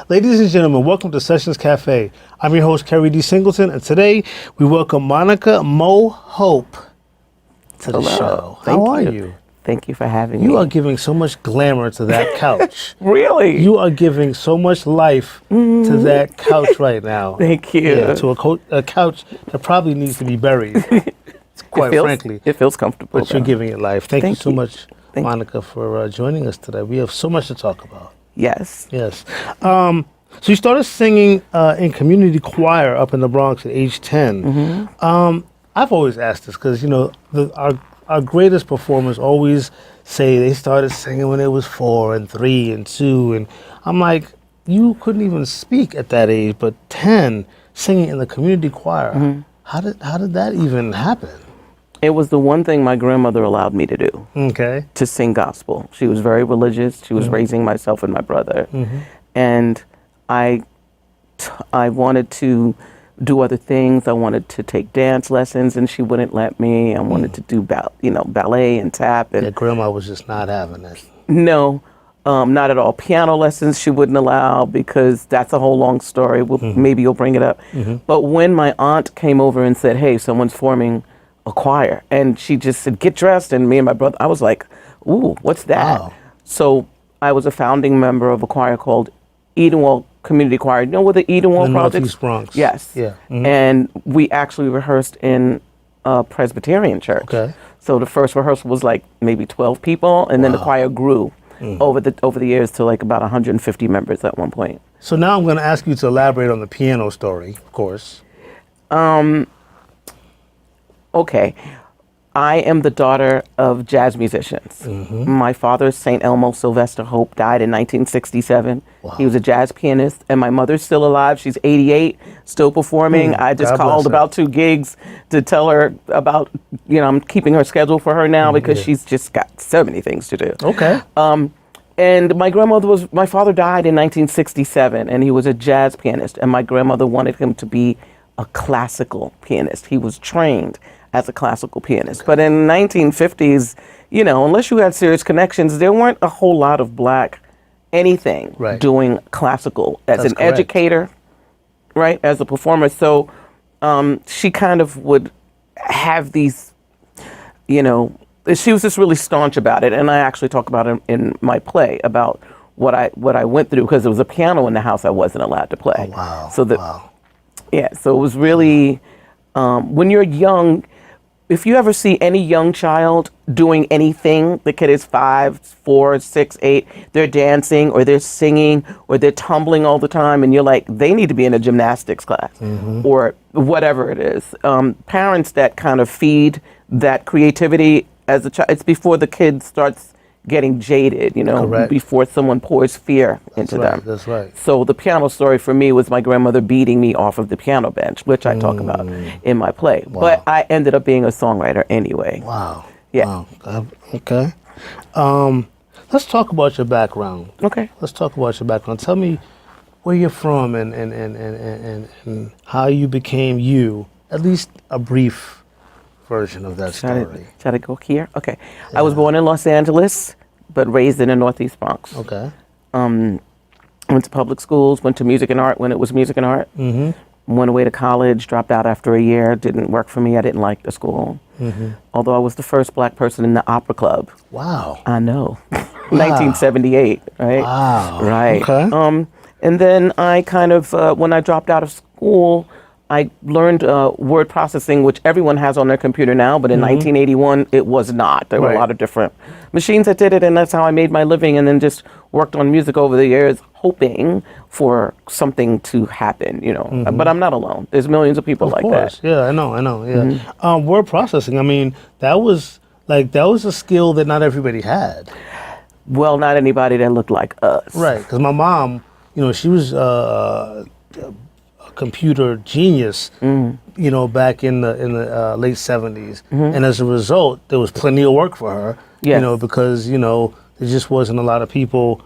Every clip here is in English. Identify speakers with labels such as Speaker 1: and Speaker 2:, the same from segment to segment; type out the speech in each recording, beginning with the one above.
Speaker 1: Ladies and gentlemen, welcome to Sessions Cafe. I'm your host, Keri D. Singleton, and today we welcome Monica Mo Hope to the show. How are you?
Speaker 2: Thank you for having me.
Speaker 1: You are giving so much glamour to that couch.
Speaker 2: Really?
Speaker 1: You are giving so much life to that couch right now.
Speaker 2: Thank you.
Speaker 1: Yeah, to a couch that probably needs to be buried, quite frankly.
Speaker 2: It feels comfortable.
Speaker 1: But you're giving it life. Thank you so much,
Speaker 2: Thank
Speaker 1: Monica, for joining us today. We have so much to talk about.
Speaker 2: Yes.
Speaker 1: Yes. So you started singing in community choir up in the Bronx at age 10. I've always asked this because, you know, our greatest performers always say they started singing when they was 4 and 3 and 2. And I'm like, you couldn't even speak at that age, but 10, singing in the community choir. How did that even happen?
Speaker 2: It was the one thing my grandmother allowed me to do.
Speaker 1: Okay.
Speaker 2: To sing gospel. She was very religious. She was raising myself and my brother. And I wanted to do other things. I wanted to take dance lessons, and she wouldn't let me. I wanted to do ballet and tap. And
Speaker 1: Your grandma was just not having it.
Speaker 2: No, not at all. Piano lessons she wouldn't allow because that's a whole long story. Maybe you'll bring it up. But when my aunt came over and said, hey, someone's forming a choir, and she just said, get dressed, and me and my brother, I was like, ooh, what's that?
Speaker 1: Wow.
Speaker 2: So I was a founding member of a choir called Edenwald Community Choir. You know what the Edenwald Project?
Speaker 1: Northeast Bronx.
Speaker 2: Yes.
Speaker 1: Yeah.
Speaker 2: And we actually rehearsed in a Presbyterian church.
Speaker 1: Okay.
Speaker 2: So the first rehearsal was like maybe 12 people, and then the choir grew over the years to like about 150 members at one point.
Speaker 1: So now I'm going to ask you to elaborate on the piano story, of course.
Speaker 2: Okay. I am the daughter of jazz musicians. My father, St. Elmo Sylvester Hope, died in 1967.
Speaker 1: Wow.
Speaker 2: He was a jazz pianist, and my mother's still alive. She's 88, still performing. I just called about 2 gigs to tell her about, I'm keeping her schedule for her now because she's just got so many things to do.
Speaker 1: Okay.
Speaker 2: And my father died in 1967, and he was a jazz pianist, and my grandmother wanted him to be a classical pianist. He was trained as a classical pianist. But in the 1950s, unless you had serious connections, there weren't a whole lot of black anything doing classical as an educator, right, as a performer. So she kind of would have these, she was just really staunch about it. And I actually talk about it in my play about what I went through, because there was a piano in the house I wasn't allowed to play.
Speaker 1: Oh, wow.
Speaker 2: So yeah, so it was really, when you're young, if you ever see any young child doing anything, the kid is 5, 4, 6, 8, they're dancing or they're singing or they're tumbling all the time, and you're like, they need to be in a gymnastics class or whatever it is. Parents that kind of feed that creativity as a child, it's before the kid starts getting jaded, before someone pours fear into them.
Speaker 1: That's right.
Speaker 2: So the piano story for me was my grandmother beating me off of the piano bench, which I talk about in my play.
Speaker 1: Wow.
Speaker 2: But I ended up being a songwriter anyway.
Speaker 1: Wow.
Speaker 2: Yeah.
Speaker 1: Wow. Okay. Let's talk about your background.
Speaker 2: Okay.
Speaker 1: Let's talk about your background. Tell me where you're from and how you became you. At least a brief version of that story.
Speaker 2: Try to go here? Okay. Yeah. I was born in Los Angeles, but raised in the Northeast Bronx.
Speaker 1: Okay.
Speaker 2: Went to public schools, went to music and art when it was music and art. Went away to college, dropped out after a year, didn't work for me. I didn't like the school. Although I was the first black person in the opera club.
Speaker 1: Wow.
Speaker 2: I know. 1978, right?
Speaker 1: Wow.
Speaker 2: Right.
Speaker 1: Okay.
Speaker 2: And then I kind of, when I dropped out of school, I learned word processing, which everyone has on their computer now, but in 1981, it was not. There were a lot of different machines that did it, and that's how I made my living, and then just worked on music over the years, hoping for something to happen, But I'm not alone. There's millions of people like that.
Speaker 1: Yeah, I know, yeah. Word processing, I mean, that was a skill that not everybody had.
Speaker 2: Well, not anybody that looked like us.
Speaker 1: Right, because my mom, she was computer genius, back in the late 70s, and as a result, there was plenty of work for her, because there just wasn't a lot of people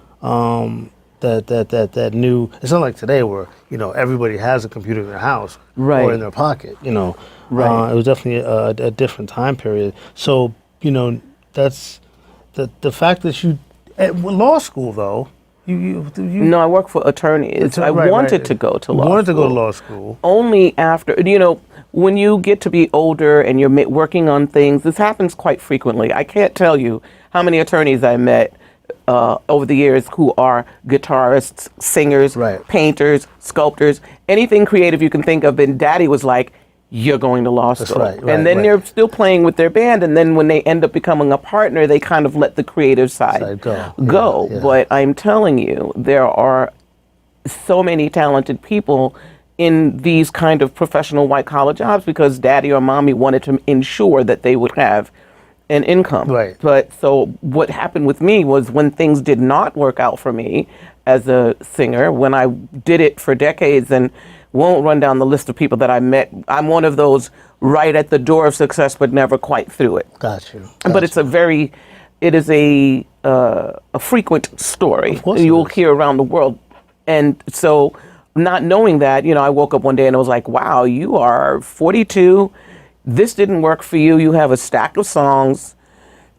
Speaker 1: that knew. It's not like today where everybody has a computer in their house or in their pocket. It was definitely a different time period. So that's the fact that you at law school though.
Speaker 2: No, I work for attorneys. I wanted to go to law school.
Speaker 1: Wanted to go to law school.
Speaker 2: Only after, when you get to be older and you're working on things, this happens quite frequently. I can't tell you how many attorneys I met over the years who are guitarists, singers, painters, sculptors, anything creative you can think of. And Daddy was like, you're going to law school. And then they're still playing with their band. And then when they end up becoming a partner, they kind of let the creative side go. Yeah. But I'm telling you, there are so many talented people in these kind of professional white collar jobs because Daddy or Mommy wanted to ensure that they would have an income.
Speaker 1: Right.
Speaker 2: But so what happened with me was when things did not work out for me as a singer, when I did it for decades and won't run down the list of people that I met. I'm one of those right at the door of success, but never quite through it.
Speaker 1: Got you.
Speaker 2: But it's it is a frequent story you'll hear around the world. And so not knowing that, I woke up one day and I was like, wow, you are 42. This didn't work for you. You have a stack of songs.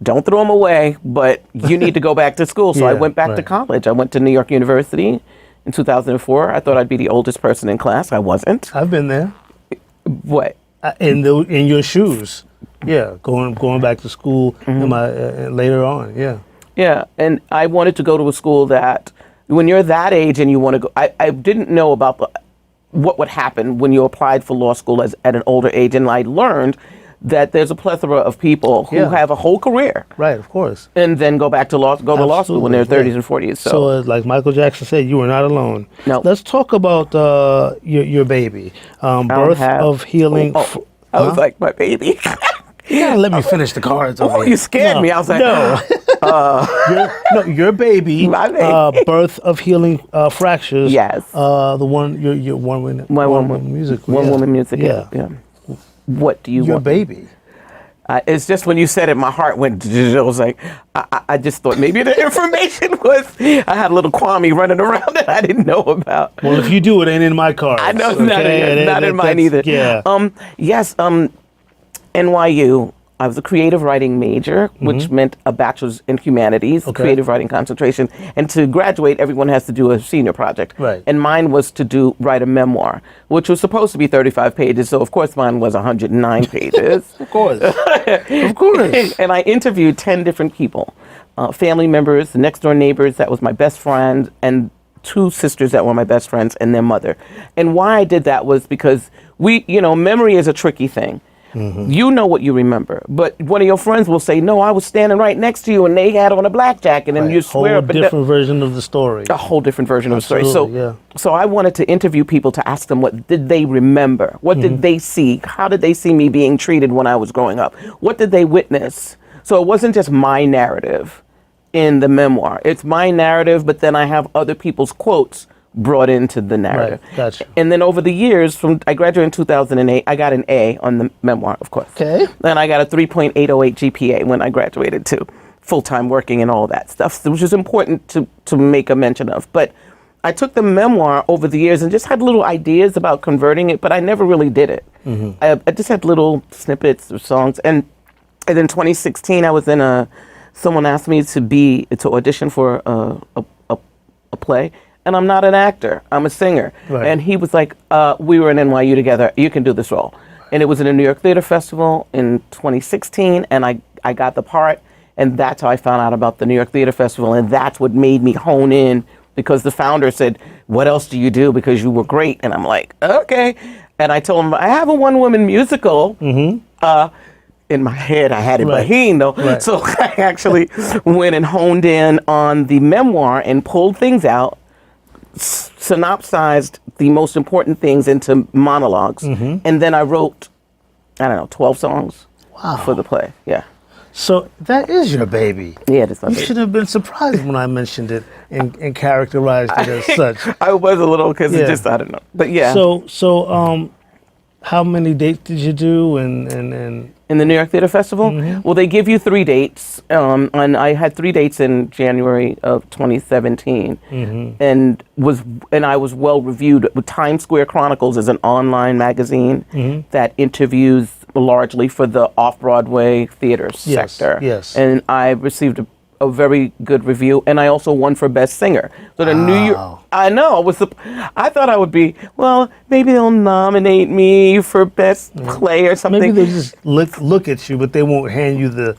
Speaker 2: Don't throw them away, but you need to go back to school. So I went back to college. I went to New York University. In 2004, I thought I'd be the oldest person in class. I wasn't.
Speaker 1: I've been there.
Speaker 2: What?
Speaker 1: In your shoes. Yeah, going back to school in my later on. Yeah.
Speaker 2: Yeah, and I wanted to go to a school that, when you're that age and you want to go, I didn't know about what would happen when you applied for law school at an older age, and I learned that there's a plethora of people who have a whole career.
Speaker 1: Right, of course.
Speaker 2: And then go to law school when they're 30s and 40s.
Speaker 1: So like Michael Jackson said, you were not alone.
Speaker 2: No.
Speaker 1: Let's talk about your baby. Birth of Healing.
Speaker 2: I was like, my baby.
Speaker 1: You gotta let me finish the cards.
Speaker 2: You scared me. I was like,
Speaker 1: no. Your baby.
Speaker 2: My baby.
Speaker 1: Birth of Healing Fractures.
Speaker 2: Yes.
Speaker 1: The one, your one woman music.
Speaker 2: One woman music. Yeah. What do you want?
Speaker 1: Your baby.
Speaker 2: It's just when you said it, my heart went. I was like, I just thought maybe the information was. I had a little Kwame running around that I didn't know about.
Speaker 1: Well, if you do, it ain't in my cards.
Speaker 2: I know, not in mine either.
Speaker 1: Yeah.
Speaker 2: Yes. NYU. I was a creative writing major, which meant a bachelor's in humanities, creative writing concentration. And to graduate, everyone has to do a senior project.
Speaker 1: Right.
Speaker 2: And mine was to write a memoir, which was supposed to be 35 pages. So, of course, mine was 109 pages.
Speaker 1: Of course. Of course.
Speaker 2: And I interviewed 10 different people, family members, next door neighbors, that was my best friend, and 2 sisters that were my best friends and their mother. And why I did that was because memory is a tricky thing. You know what you remember, but one of your friends will say, no, I was standing right next to you and they had on a black jacket, and you swear.
Speaker 1: A whole different version of the story.
Speaker 2: A whole different version of the story. So I wanted to interview people to ask them, what did they remember? What did they see? How did they see me being treated when I was growing up? What did they witness? So it wasn't just my narrative in the memoir. It's my narrative, but then I have other people's quotes brought into the narrative.
Speaker 1: Right, gotcha.
Speaker 2: And then over the years, I graduated in 2008, I got an A on the memoir, of course.
Speaker 1: Okay.
Speaker 2: Then I got a 3.808 GPA when I graduated too, full-time working and all that stuff, which is important to make a mention of. But I took the memoir over the years and just had little ideas about converting it, but I never really did it. I just had little snippets of songs. And in 2016, I was in someone asked me to audition for a play. And I'm not an actor, I'm a singer.
Speaker 1: Right.
Speaker 2: And he was like, we were in NYU together, you can do this role. And it was in a New York Theater Festival in 2016, and I got the part, and that's how I found out about the New York Theater Festival, and that's what made me hone in, because the founder said, what else do you do, because you were great? And I'm like, okay. And I told him, I have a one-woman musical. In my head, I had it Baheen, though.
Speaker 1: Right.
Speaker 2: So I actually went and honed in on the memoir and pulled things out, synopsized the most important things into monologues, and then I wrote, 12 songs for the play. Yeah.
Speaker 1: So that is your baby.
Speaker 2: Yeah, it is my baby.
Speaker 1: You should have been surprised when I mentioned it and characterized it as such.
Speaker 2: I was a little, because it just, I don't know. But yeah.
Speaker 1: So how many dates did you do and
Speaker 2: in the New York Theater Festival? Well, they give you 3 dates, and I had 3 dates in January of 2017, and I was well reviewed. Times Square Chronicles is an online magazine that interviews largely for the off-Broadway theater sector.
Speaker 1: Yes.
Speaker 2: And I received a very good review, and I also won for Best Singer. So the New York, I know, I thought I would be, well, maybe they'll nominate me for Best Play or something.
Speaker 1: Maybe they'll just look at you, but they won't hand you the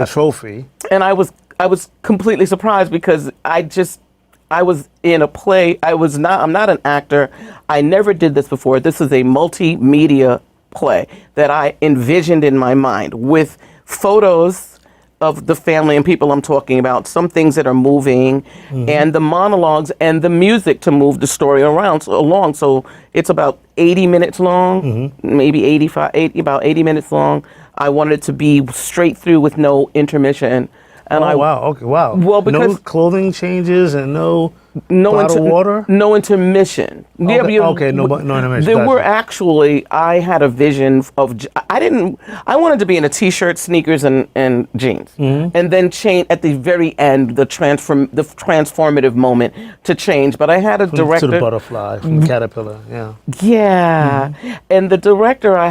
Speaker 1: trophy.
Speaker 2: And I was completely surprised because I was in a play. I'm not an actor. I never did this before. This is a multimedia play that I envisioned in my mind with photos of the family and people I'm talking about, some things that are moving, and the monologues and the music to move the story along. So it's about 80 minutes long, maybe about 80 minutes long. I wanted it to be straight through with no intermission. And
Speaker 1: wow.
Speaker 2: Well, because
Speaker 1: no clothing changes and no bottled water?
Speaker 2: No intermission.
Speaker 1: No intermission.
Speaker 2: There were actually, I had a vision of, I wanted to be in a t-shirt, sneakers, and jeans. And then change at the very end, the transformative moment to change. But I had a director.
Speaker 1: To the butterfly, from the caterpillar, yeah.
Speaker 2: Yeah. And the director I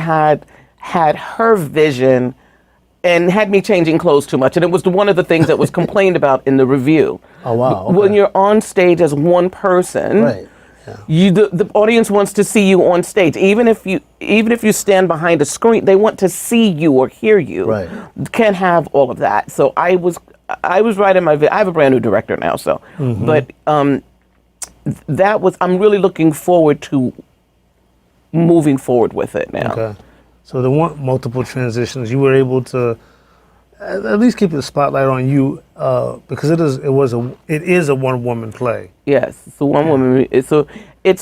Speaker 2: had her vision and had me changing clothes too much. And it was one of the things that was complained about in the review.
Speaker 1: Oh, wow. Okay.
Speaker 2: When you're on stage as one person,
Speaker 1: right. Yeah.
Speaker 2: The audience wants to see you on stage. Even if you stand behind a screen, they want to see you or hear you.
Speaker 1: Right.
Speaker 2: Can't have all of that. So I was right in my, I have a brand new director now, so, but I'm really looking forward to moving forward with it now.
Speaker 1: Okay. So there weren't multiple transitions. You were able to at least keep the spotlight on you because it is a one-woman play.
Speaker 2: Yes, it's a one-woman. It's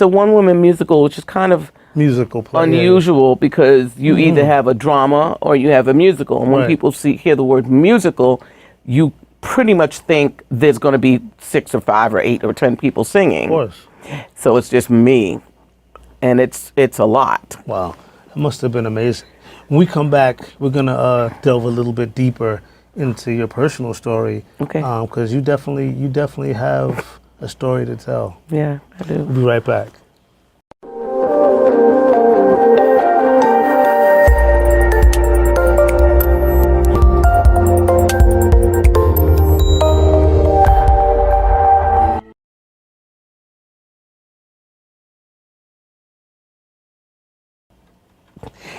Speaker 2: a one-woman musical, which is kind of
Speaker 1: musical play,
Speaker 2: unusual because you either have a drama or you have a musical. And when people hear the word musical, you pretty much think there's going to be 6 or 5 or 8 or 10 people singing.
Speaker 1: Of course.
Speaker 2: So it's just me, and it's a lot.
Speaker 1: Wow. It must have been amazing. When we come back, we're going to delve a little bit deeper into your personal story.
Speaker 2: Okay.
Speaker 1: Because you definitely have a story to tell.
Speaker 2: Yeah, I do.
Speaker 1: We'll be right back.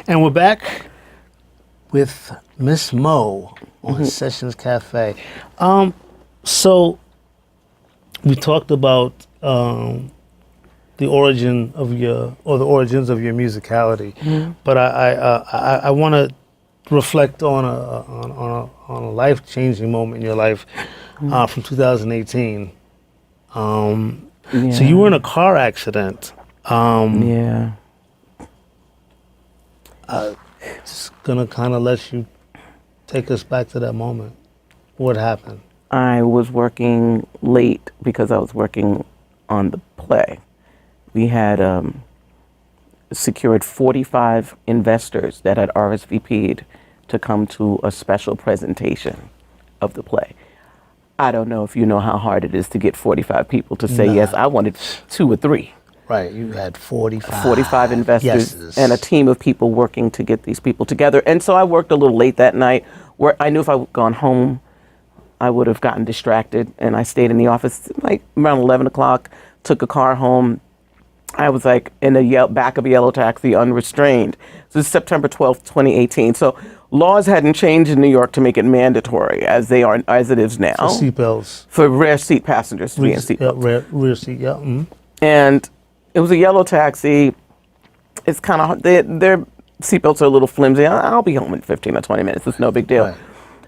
Speaker 1: And we're back with Miss Mo on Sessions Cafe. So we talked about the origins of your musicality, but I want to reflect on a life-changing moment in your life from 2018. So you were in a car accident.
Speaker 2: Yeah.
Speaker 1: Just gonna kind of let you take us back to that moment. What happened?
Speaker 2: I was working late because I was working on the play. We had secured 45 investors that had RSVP'd to come to a special presentation of the play. I don't know if you know how hard it is to get 45 people to say yes. I wanted 2 or 3.
Speaker 1: Right, you had
Speaker 2: 45 investors
Speaker 1: yeses.
Speaker 2: And a team of people working to get these people together. And so I worked a little late that night where I knew if I had gone home, I would have gotten distracted. And I stayed in the office like around 11 o'clock, took a car home. I was like in the back of a yellow taxi, unrestrained. So this is September 12th, 2018. So laws hadn't changed in New York to make it mandatory as it is now.
Speaker 1: For seatbelts.
Speaker 2: For rear seat passengers to be in seatbelts.
Speaker 1: Rear seat, yeah. Mm-hmm.
Speaker 2: And it was a yellow taxi. It's kind of, their seatbelts are a little flimsy. I'll be home in 15 or 20 minutes. It's no big deal. Right.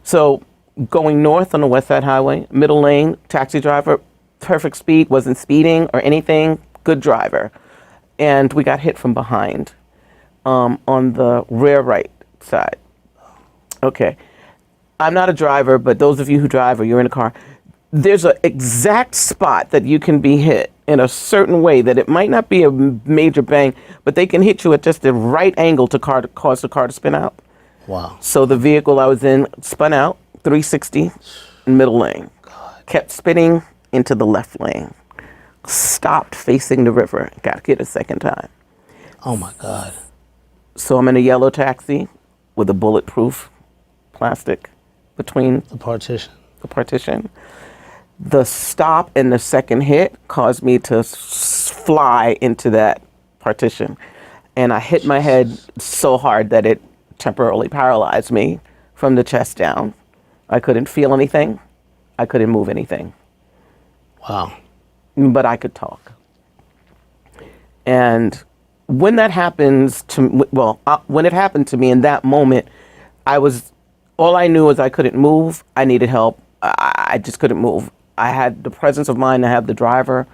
Speaker 2: So going north on the West Side Highway, middle lane, taxi driver, perfect speed, wasn't speeding or anything, good driver. And we got hit from behind on the rear right side. Okay. I'm not a driver, but those of you who drive or you're in a car, there's an exact spot that you can be hit in a certain way that it might not be a major bang, but they can hit you at just the right angle to cause the car to spin out.
Speaker 1: Wow.
Speaker 2: So the vehicle I was in spun out, 360, in middle lane. God. Kept spinning into the left lane. Stopped facing the river. Got hit a second time.
Speaker 1: Oh my God.
Speaker 2: So I'm in a yellow taxi with a bulletproof plastic between
Speaker 1: the partition.
Speaker 2: the partition. The stop and the second hit caused me to fly into that partition. And I hit my head so hard that it temporarily paralyzed me from the chest down. I couldn't feel anything. I couldn't move anything.
Speaker 1: Wow.
Speaker 2: But I could talk. And when that happens to, when it happened to me in that moment, all I knew is I couldn't move. I needed help. I just couldn't move. I had the presence of mind to have the driver,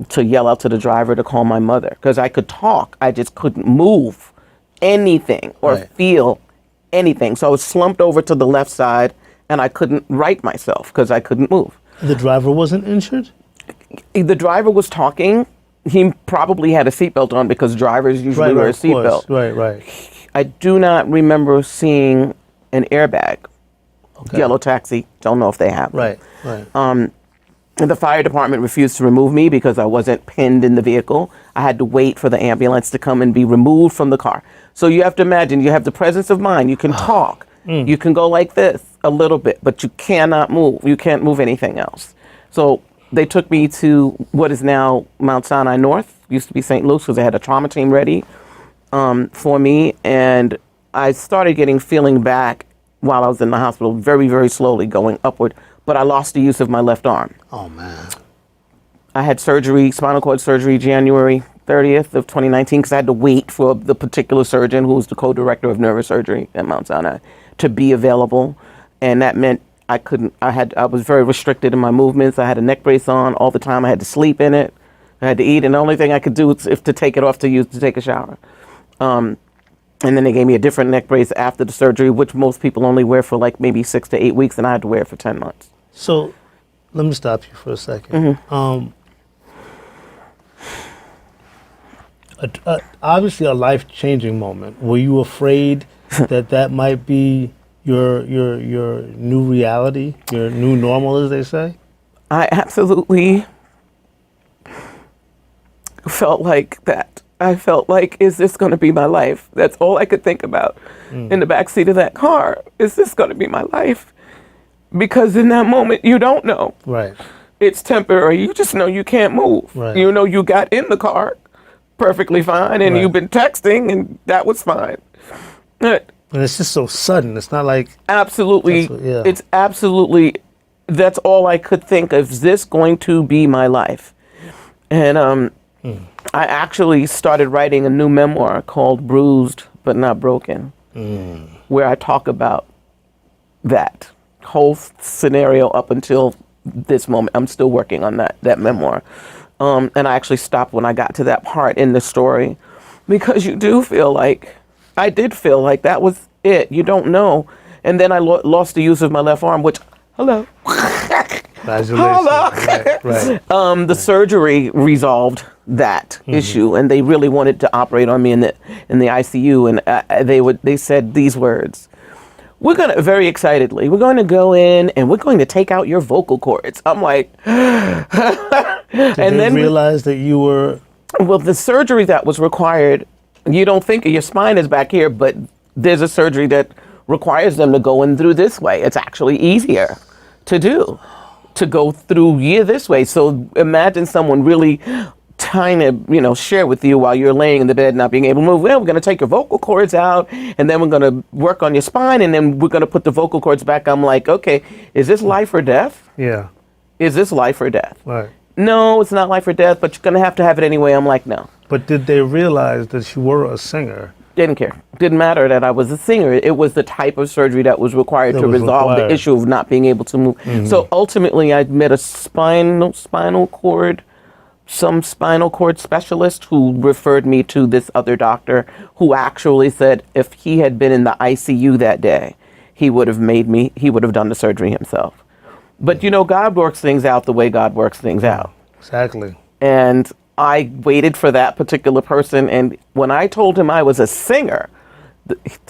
Speaker 2: to yell out to the driver to call my mother, because I could talk. I just couldn't move anything or feel anything. So I was slumped over to the left side and I couldn't right myself because I couldn't move.
Speaker 1: The driver wasn't injured?
Speaker 2: The driver was talking. He probably had a seatbelt on because drivers usually wear a seatbelt.
Speaker 1: Right.
Speaker 2: I do not remember seeing an airbag. Okay. Yellow taxi. Don't know if they have.
Speaker 1: Right.
Speaker 2: And the fire department refused to remove me because I wasn't pinned in the vehicle. I had to wait for the ambulance to come and be removed from the car. So you have to imagine, you have the presence of mind. You can talk. You can go like this a little bit, but you cannot move. You can't move anything else. So they took me to what is now Mount Sinai North, used to be St. Luke's, because they had a trauma team ready for me. And I started getting feeling back while I was in the hospital, very, very slowly going upward. But I lost the use of my left arm.
Speaker 1: Oh, man.
Speaker 2: I had surgery, spinal cord surgery, January 30th of 2019, because I had to wait for the particular surgeon who was the co-director of neurosurgery at Mount Sinai to be available. And that meant I was very restricted in my movements. I had a neck brace on all the time. I had to sleep in it. I had to eat, and the only thing I could do is to take it off to take a shower. And then they gave me a different neck brace after the surgery, which most people only wear for like maybe 6 to 8 weeks, and I had to wear it for 10 months.
Speaker 1: So let me stop you for a second. Obviously a life-changing moment. Were you afraid that might be your new reality, your new normal, as they say?
Speaker 2: I absolutely felt like that. I felt like, is this going to be my life? That's all I could think about in the backseat of that car. Is this going to be my life? Because in that moment, you don't know.
Speaker 1: Right. It's
Speaker 2: temporary. You just know you can't move.
Speaker 1: Right.
Speaker 2: You know you got in the car perfectly fine, and you've been texting, and that was fine.
Speaker 1: And it's just so sudden. It's not like...
Speaker 2: Absolutely. It's absolutely... That's all I could think of. Is this going to be my life? And I actually started writing a new memoir called Bruised But Not Broken, where I talk about that whole scenario up until this moment. I'm still working on that memoir. And I actually stopped when I got to that part in the story, because you do feel like, I did feel like that was it. You don't know. And then I lost the use of my left arm, which, hello. Hello. Right. The surgery resolved that issue, and they really wanted to operate on me in the ICU, and they said these words: we're very excitedly, we're going to go in and we're going to take out your vocal cords. I'm like,
Speaker 1: Did they realize that you were...
Speaker 2: Well, the surgery that was required, you don't think your spine is back here, but there's a surgery that requires them to go in through this way. It's actually easier to do, to go through this way. So imagine someone really trying to, share with you while you're laying in the bed not being able to move. Well, we're going to take your vocal cords out, and then we're going to work on your spine, and then we're going to put the vocal cords back. I'm like, okay, is this life or death?
Speaker 1: Yeah.
Speaker 2: Is this life or death?
Speaker 1: Right.
Speaker 2: No, it's not life or death, but you're going to have it anyway. I'm like, no.
Speaker 1: But did they realize that you were a singer?
Speaker 2: Didn't care. Didn't matter that I was a singer. It was the type of surgery that was required to resolve the issue of not being able to move. So ultimately, I met a spinal cord specialist who referred me to this other doctor, who actually said if he had been in the ICU that day, he would have done the surgery himself. But God works things out the way God works things out.
Speaker 1: Exactly.
Speaker 2: And I waited for that particular person, and when I told him I was a singer,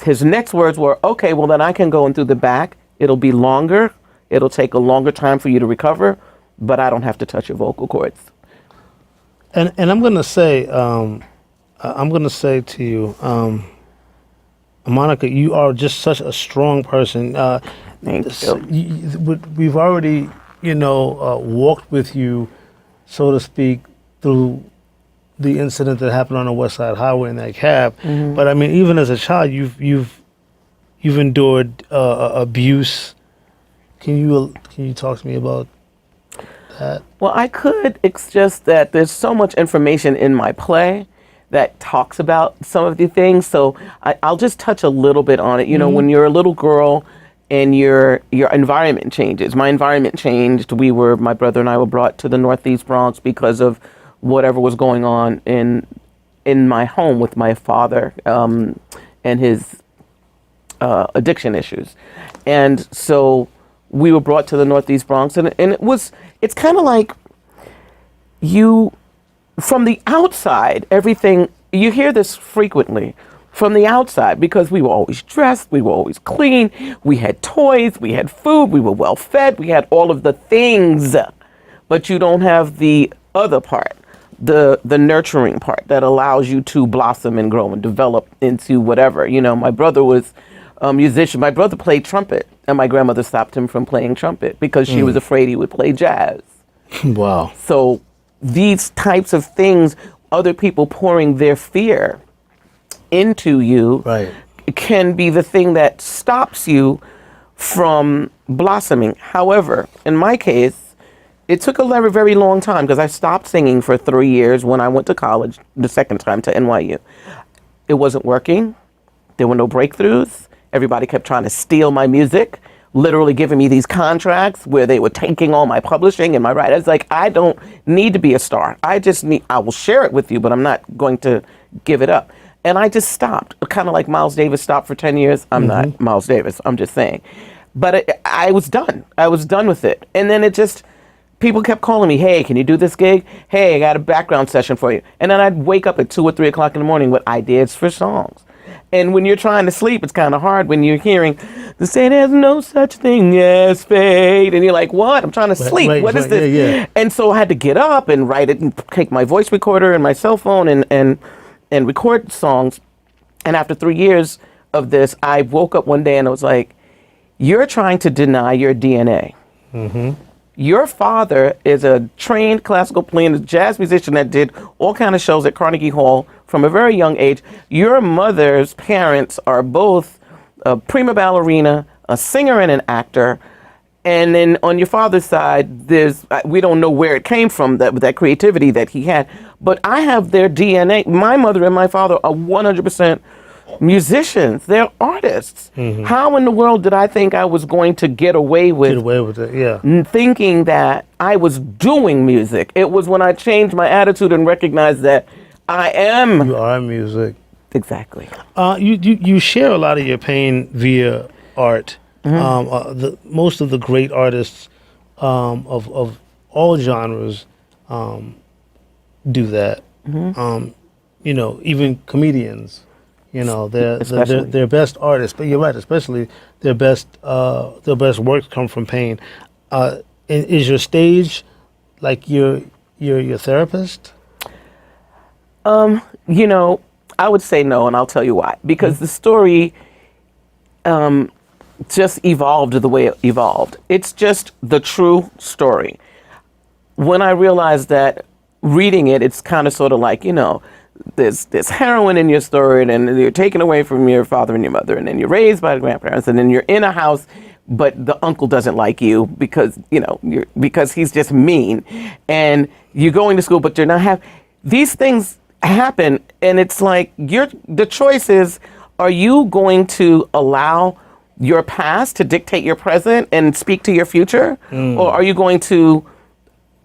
Speaker 2: his next words were, okay, well then I can go in through the back. It'll be longer. It'll take a longer time for you to recover, but I don't have to touch your vocal cords.
Speaker 1: And I'm going to say, to you, Monica, you are just such a strong person.
Speaker 2: Thank
Speaker 1: So
Speaker 2: you.
Speaker 1: we've already, walked with you, so to speak, through the incident that happened on the West Side Highway in that cab.
Speaker 2: Mm-hmm.
Speaker 1: But I mean, even as a child, you've endured abuse. Can you talk to me about that?
Speaker 2: Well, I could. It's just that there's so much information in my play that talks about some of the things. So I'll just touch a little bit on it. You know, when you're a little girl and your environment changes. My environment changed. My brother and I were brought to the Northeast Bronx because of whatever was going on in my home with my father and his addiction issues. And so we were brought to the Northeast Bronx, and it's kind of like from the outside, everything, you hear this frequently from the outside, because we were always dressed, we were always clean, we had toys, we had food, we were well fed, we had all of the things, but you don't have the other part, the nurturing part that allows you to blossom and grow and develop into whatever. You know, my brother was a musician. My brother played trumpet, and my grandmother stopped him from playing trumpet because she was afraid he would play jazz.
Speaker 1: Wow.
Speaker 2: So these types of things, other people pouring their fear into you,
Speaker 1: Right.
Speaker 2: can be the thing that stops you from blossoming. However, in my case, it took a very, very long time, because I stopped singing for 3 years when I went to college the second time to NYU. It wasn't working. There were no breakthroughs. Everybody kept trying to steal my music, literally giving me these contracts where they were taking all my publishing and my writing. It's like, I don't need to be a star. I will share it with you, but I'm not going to give it up. And I just stopped, kind of like Miles Davis stopped for 10 years. I'm not Miles Davis, I'm just saying. But I was done. I was done with it. And then people kept calling me, hey, can you do this gig? Hey, I got a background session for you. And then I'd wake up at 2 or 3 o'clock in the morning with ideas for songs. And when you're trying to sleep, it's kind of hard when you're hearing to say there's no such thing as fate. And you're like, what? I'm trying to sleep.
Speaker 1: Right,
Speaker 2: what is
Speaker 1: right,
Speaker 2: this?
Speaker 1: yeah.
Speaker 2: And so I had to get up and write it and take my voice recorder and my cell phone and record songs. And after 3 years of this, I woke up one day and I was like, you're trying to deny your DNA. Your father is a trained classical pianist, jazz musician that did all kind of shows at Carnegie Hall from a very young age. Your mother's parents are both a prima ballerina, a singer and an actor. And then on your father's side, we don't know where it came from, that creativity that he had. But I have their DNA. My mother and my father are 100% musicians. They're artists. How in the world did I think I was going to get away with
Speaker 1: it? Yeah.
Speaker 2: thinking that I was doing music? It was when I changed my attitude and recognized that I am.
Speaker 1: You are music.
Speaker 2: Exactly.
Speaker 1: You share a lot of your pain via art. Most of the great artists of all genres do that. Even comedians. They're best artists. But you're right, especially their best works come from pain. Is your stage like your therapist?
Speaker 2: I would say no, and I'll tell you why. Because the story just evolved the way it evolved. It's just the true story. When I realized that reading it, it's kind of sort of like, there's heroin in your story, and you're taken away from your father and your mother, and then you're raised by the grandparents, and then you're in a house, but the uncle doesn't like you because he's just mean, and you're going to school, but you're not these things happen, and it's like the choice is, are you going to allow your past to dictate your present and speak to your future, or are you going to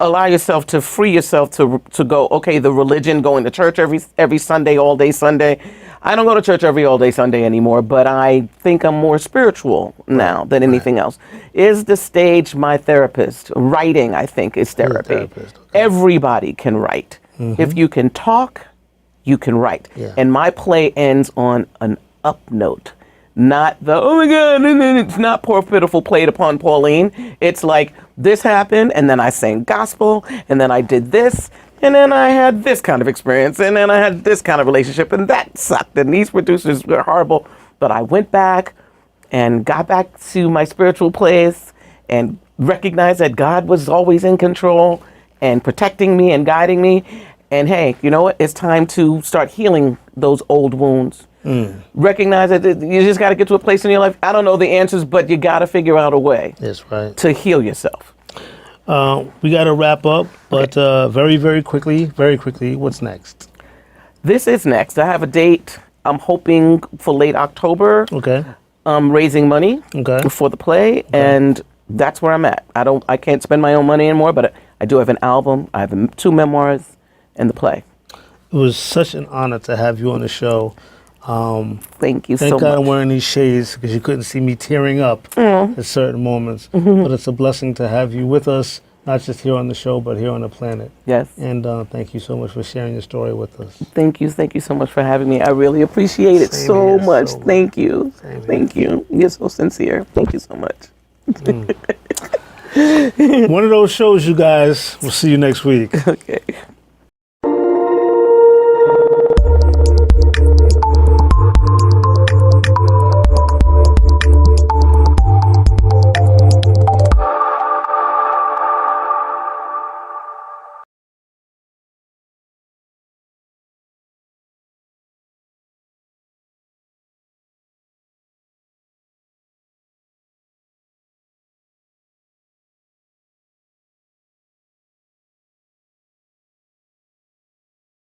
Speaker 2: allow yourself to free yourself to go, okay, the religion, going to church every Sunday, all day Sunday. I don't go to church all day Sunday anymore, but I think I'm more spiritual now than anything else. Is the stage my therapist? Writing, I think, is therapy.
Speaker 1: Okay.
Speaker 2: Everybody can write. If you can talk, you can write.
Speaker 1: Yeah.
Speaker 2: And my play ends on an up note. Not the, oh my God, and then it's not poor pitiful played upon Pauline. It's like, this happened, and then I sang gospel, and then I did this, and then I had this kind of experience, and then I had this kind of relationship, and that sucked, and these producers were horrible. But I went back, and got back to my spiritual place and recognized that God was always in control and protecting me and guiding me. And hey, you know what? It's time to start healing those old wounds. Recognize that you just got to get to a place in your life. I don't know the answers, but you got to figure out a way.
Speaker 1: That's right.
Speaker 2: To heal yourself.
Speaker 1: We got to wrap up, but very quickly, what's next?
Speaker 2: This is next. I have a date. I'm hoping for late October.
Speaker 1: Okay.
Speaker 2: I'm raising money for the play, and that's where I'm at. I can't spend my own money anymore, but I do have an album. I have 2 memoirs and the play.
Speaker 1: It was such an honor to have you on the show.
Speaker 2: Thank you so much.
Speaker 1: Thank God I'm wearing these shades because you couldn't see me tearing up at certain moments. But it's a blessing to have you with us, not just here on the show, but here on the planet.
Speaker 2: Yes.
Speaker 1: And thank you so much for sharing your story with us.
Speaker 2: Thank you so much for having me. I really appreciate it so much. Thank you. Thank you. You're so sincere. Thank you so much.
Speaker 1: One of those shows, you guys. We'll see you next week.
Speaker 2: Okay.